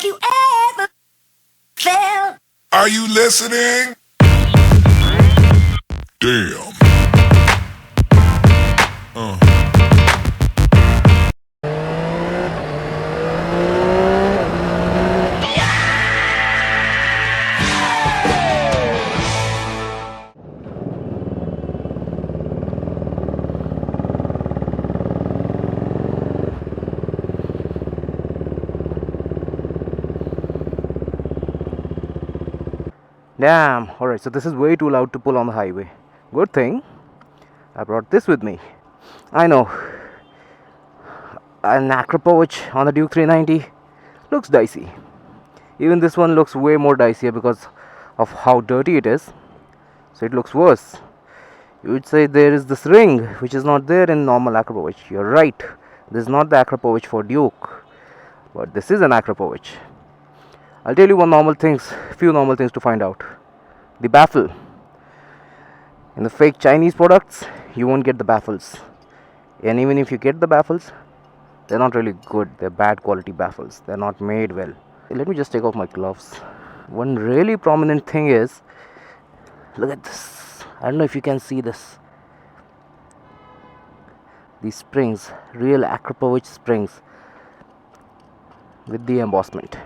Have you ever felt? Are you listening? Damn. Damn, alright, so this is way too loud to pull on the highway. Good thing I brought this with me. I know, an Akrapovich on the Duke 390 looks dicey. Even this one looks way more dicier because of how dirty it is. So it looks worse. You would say there is this ring which is not there in normal Akrapovich. You're right, this is not the Akrapovich for Duke, but this is an Akrapovich. I'll tell you few normal things to find out. The baffle. In the fake Chinese products, you won't get the baffles. And even if you get the baffles, they're not really good. They're bad quality baffles. They're not made well. Let me just take off my gloves. One really prominent thing is, look at this. I don't know if you can see this. These springs, real Akrapovich springs with the embossment.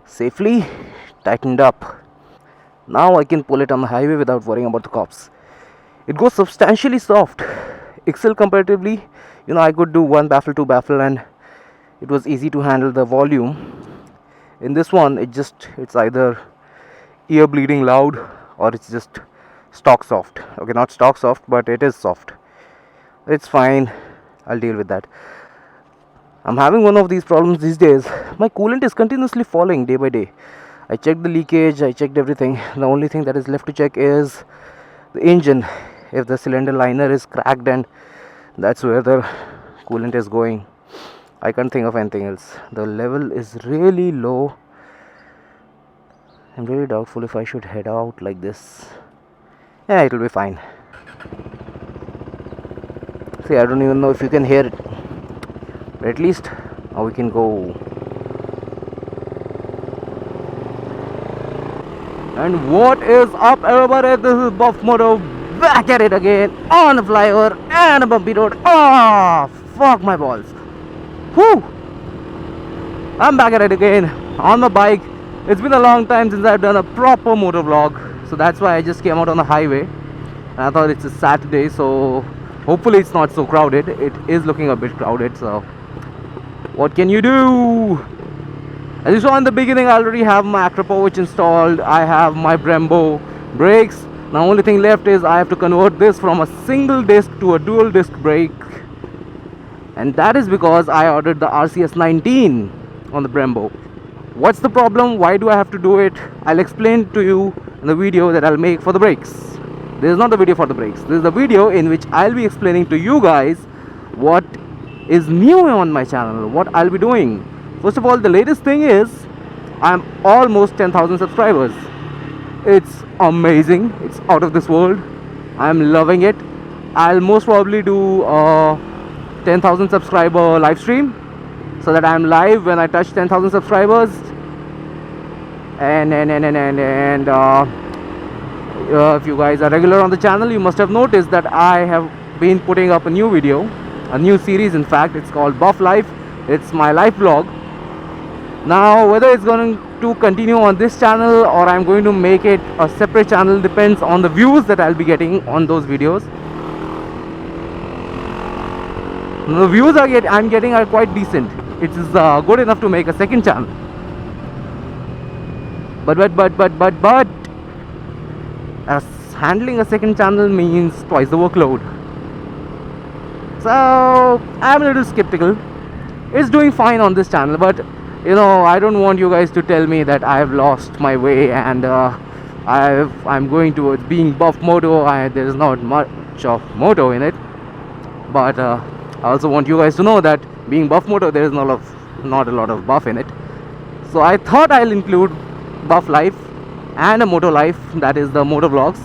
Safely tightened up. Now I can pull it on the highway without worrying about the cops. It goes substantially soft. XL comparatively, I could do one baffle, two baffle, and it was easy to handle the volume. In this one, it's either ear bleeding loud or it's just stock soft. Okay, not stock soft, but it is soft. It's fine. I'll deal with that. I'm having one of these problems these days. My coolant is continuously falling day by day. I checked the leakage, I checked everything. The only thing that is left to check is the engine. If the cylinder liner is cracked, and that's where the coolant is going. I can't think of anything else. The level is really low. I'm really doubtful if I should head out like this. Yeah, it'll be fine. See, I don't even know if you can hear it. But at least now we can go. And what is up, everybody? This is BuFFMotO back at it again on the flyover and a bumpy road. Oh, fuck my balls. Whew. I'm back at it again on my bike. It's been a long time since I've done a proper motor vlog, so that's why I just came out on the highway. And I thought it's a Saturday, so hopefully it's not so crowded. It is looking a bit crowded, so what can you do? As you saw in the beginning, I already have my Akrapovich installed. I have my Brembo brakes. The only thing left is I have to convert this from a single disc to a dual disc brake. And that is because I ordered the RCS 19 on the Brembo. What's the problem? Why do I have to do it? I'll explain to you in the video that I'll make for the brakes. This is not the video for the brakes. This is the video in which I'll be explaining to you guys what is new on my channel, what I'll be doing. First of all, the latest thing is I'm almost 10,000 subscribers. It's amazing. It's out of this world. I'm loving it. I'll most probably do a 10,000 subscriber live stream, so that I'm live when I touch 10,000 subscribers. And if you guys are regular on the channel, you must have noticed that I have been putting up a new video, a new series. In fact, it's called Buff Life. It's my life vlog. Now, whether it's going to continue on this channel or I'm going to make it a separate channel depends on the views that I'll be getting on those videos. The views I'm getting are quite decent. It is good enough to make a second channel. But handling a second channel means twice the workload. So I'm a little skeptical. It's doing fine on this channel, but I don't want you guys to tell me that I've lost my way and I'm going towards being BuFFMotO. There's not much of moto in it, but I also want you guys to know that being BuFFMotO, there is not a lot of buff in it. So I thought I'll include Buff Life and a Moto Life, that is the motor vlogs,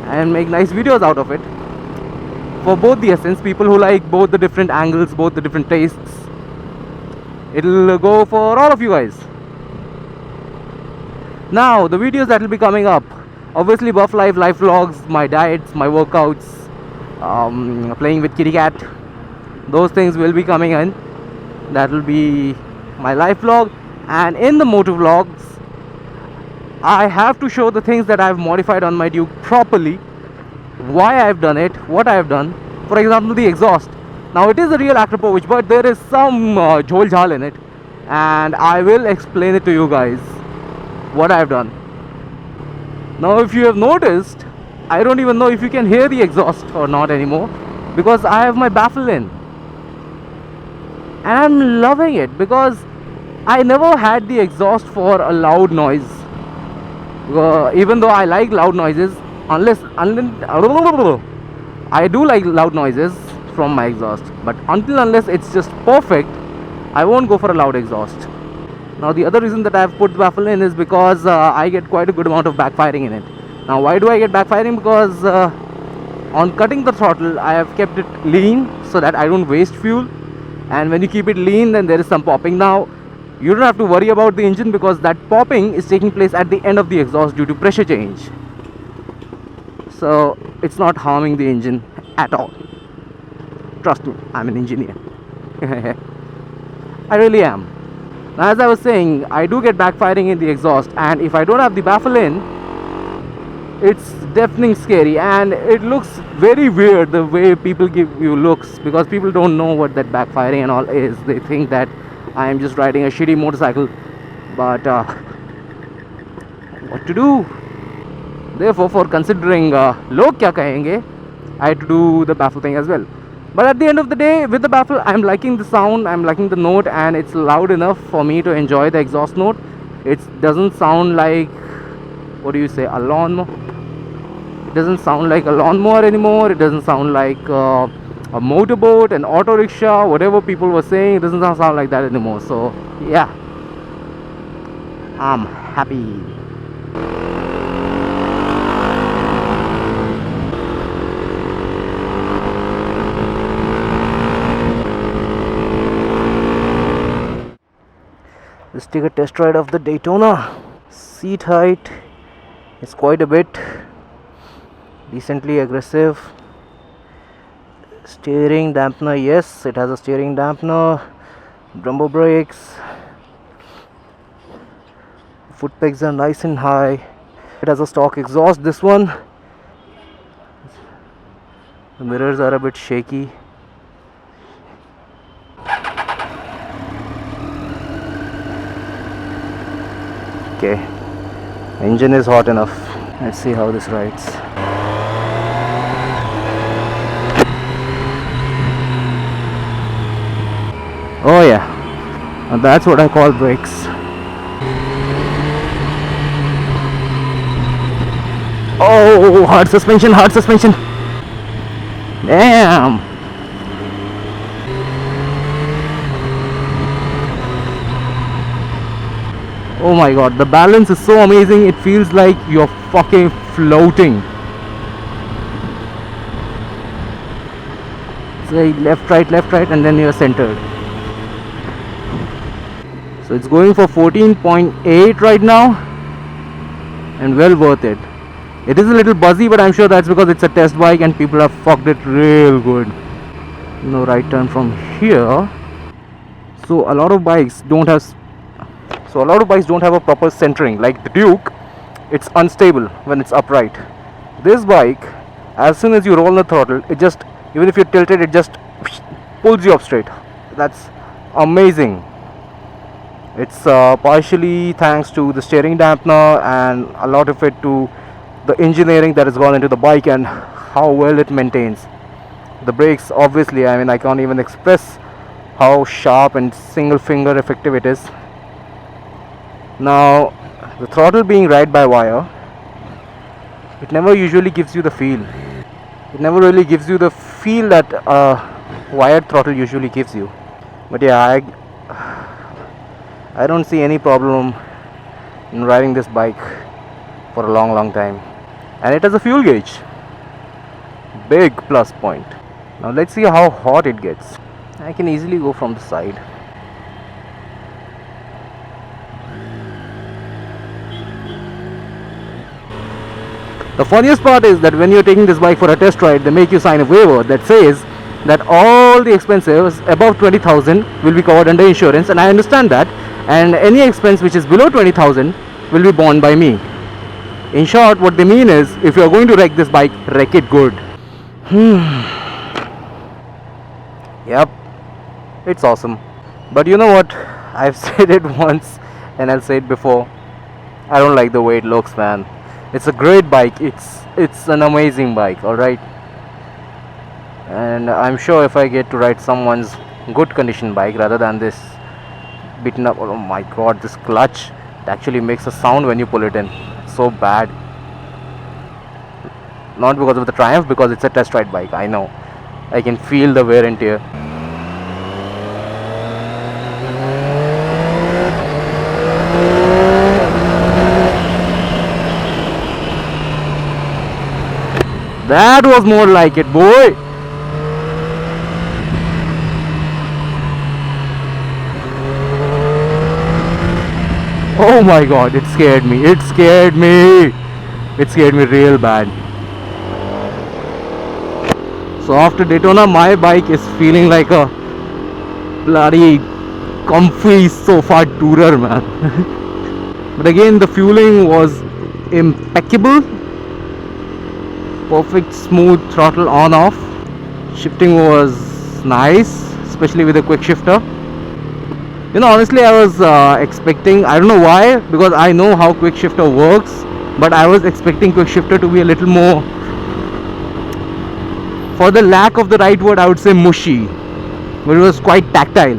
and make nice videos out of it. for both the essence, people who like both the different angles, both the different tastes. It'll go for all of you guys. Now, the videos that will be coming up, obviously Buff Life, life vlogs, my diets, my workouts, playing with kitty cat, those things will be coming in. That will be my life vlog. And in the motor vlogs, I have to show the things that I've modified on my Duke properly, why I've done it, what I've done. For example, the exhaust. Now it is a real Acropovich, but there is some jhol jhal in it, and I will explain it to you guys what I've done. Now if you have noticed, I don't even know if you can hear the exhaust or not anymore, because I have my baffle in, and I'm loving it because I never had the exhaust for a loud noise. Even though I like loud noises, I do like loud noises from my exhaust, but unless it's just perfect, I won't go for a loud exhaust. Now the other reason that I've put the baffle in is because I get quite a good amount of backfiring in it. Now why do I get backfiring? Because on cutting the throttle, I have kept it lean so that I don't waste fuel, and when you keep it lean, then there is some popping. Now you don't have to worry about the engine because that popping is taking place at the end of the exhaust due to pressure change, so it's not harming the engine at all. Trust me, I'm an engineer. I really am. Now, as I was saying, I do get backfiring in the exhaust, and if I don't have the baffle in, it's deafening scary, and it looks very weird the way people give you looks, because people don't know what that backfiring and all is. They think that I am just riding a shitty motorcycle, but what to do? Therefore, for considering log kya kahenge, I had to do the baffle thing as well. But at the end of the day, with the baffle, I'm liking the sound, I'm liking the note, and it's loud enough for me to enjoy the exhaust note. It doesn't sound like, what do you say, a lawnmower. It doesn't sound like a lawnmower anymore. It doesn't sound like a motorboat, an auto rickshaw, whatever people were saying. It doesn't sound like that anymore. So yeah, I'm happy. Let's take a test ride of the Daytona. Seat height is quite a bit, decently aggressive. Steering dampener, yes, it has a steering dampener. Brembo brakes. Foot pegs are nice and high. It has a stock exhaust, this one. The mirrors are a bit shaky. Okay, engine is hot enough. Let's see how this rides. Oh yeah, and that's what I call brakes. Oh, hard suspension, hard suspension. Damn. Oh my god, the balance is so amazing, it feels like you're fucking floating. Say left, right, and then you're centered. So it's going for 14.8 right now, and well worth it. It is a little buzzy, but I'm sure that's because it's a test bike and people have fucked it real good. No right turn from here. So a lot of bikes don't have a proper centering. Like the Duke, it's unstable when it's upright. This bike, as soon as you roll the throttle, it just, even if you're tilted, it just pulls you up straight. That's amazing. It's partially thanks to the steering dampener, and a lot of it to the engineering that has gone into the bike and how well it maintains. The brakes, obviously, I mean, I can't even express how sharp and single finger effective it is. Now, the throttle being ride by wire, it never usually gives you the feel. It never really gives you the feel that wired throttle usually gives you. But yeah, I don't see any problem in riding this bike for a long time. And it has a fuel gauge. Big plus point. Now let's see how hot it gets. I can easily go from the side. The funniest part is that when you're taking this bike for a test ride, they make you sign a waiver that says that all the expenses above 20,000 will be covered under insurance, and I understand that, and any expense which is below 20,000 will be borne by me. In short, what they mean is, if you're going to wreck this bike, wreck it good. Yep, it's awesome. But you know what? I've said it once and I'll say it before. I don't like the way it looks, man. It's a great bike. It's an amazing bike, alright? And I'm sure if I get to ride someone's good condition bike rather than this beaten up, oh my god, this clutch, it actually makes a sound when you pull it in. So bad. Not because of the Triumph, because it's a test ride bike. I know. I can feel the wear and tear. That was more like it, boy. Oh my god, it scared me. It scared me. It scared me real bad. So after Daytona, my bike is feeling like a bloody comfy sofa tourer, man. But again, the fueling was impeccable. Perfect smooth throttle on off. Shifting was nice, especially with a quick shifter. You know, honestly, I was expecting, I don't know why, because I know how quick shifter works, but I was expecting quick shifter to be a little more, for the lack of the right word, I would say mushy, but it was quite tactile.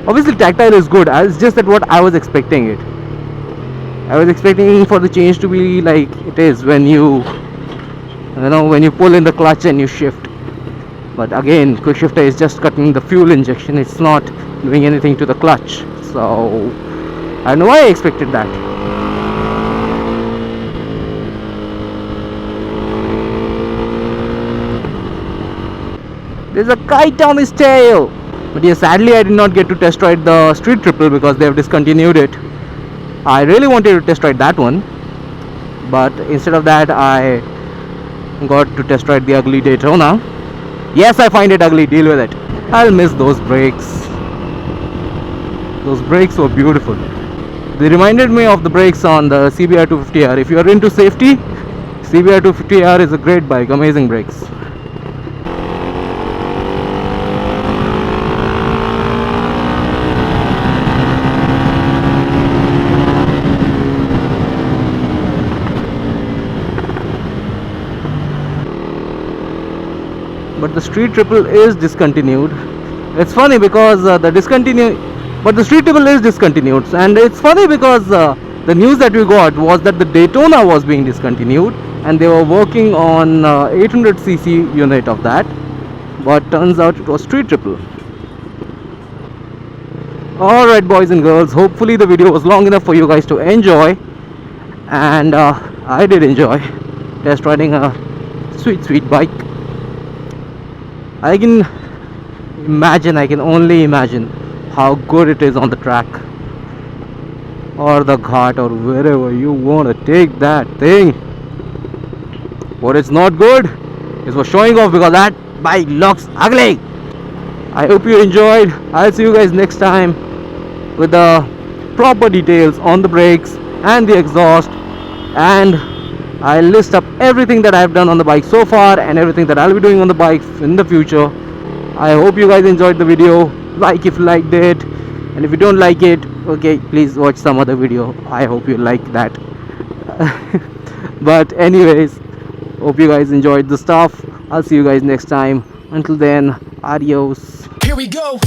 Obviously tactile is good, it's just that what I was expecting it. I was expecting for the change to be like it is when you know, when you pull in the clutch and you shift. But again, quick shifter is just cutting the fuel injection, it's not doing anything to the clutch. So I don't know why I expected that. There's a kite on his tail. But yeah, sadly I did not get to test ride the Street Triple because they have discontinued it. I really wanted to test ride that one, but instead of that I got to test ride the ugly Daytona. Yes, I find it ugly, deal with it. I'll miss those brakes. Those brakes were beautiful. They reminded me of the brakes on the CBR 250R. If you are into safety, CBR 250R is a great bike, amazing brakes. But the Street Triple is discontinued. It's funny because but the Street Triple is discontinued, and it's funny because the news that we got was that the Daytona was being discontinued, and they were working on 800cc unit of that, but turns out it was Street Triple. Alright, boys and girls, hopefully the video was long enough for you guys to enjoy, and I did enjoy test riding a sweet bike. I can only imagine how good it is on the track or the ghat or wherever you want to take that thing. But it's not good, it's for showing off because that bike looks ugly. I hope you enjoyed. I'll see you guys next time with the proper details on the brakes and the exhaust, and I'll list up everything that I've done on the bike so far and everything that I'll be doing on the bike in the future. I hope you guys enjoyed the video. Like if you liked it, and if you don't like it, okay, please watch some other video. I hope you like that. But anyways, hope you guys enjoyed the stuff. I'll see you guys next time. Until then, adios. Here we go.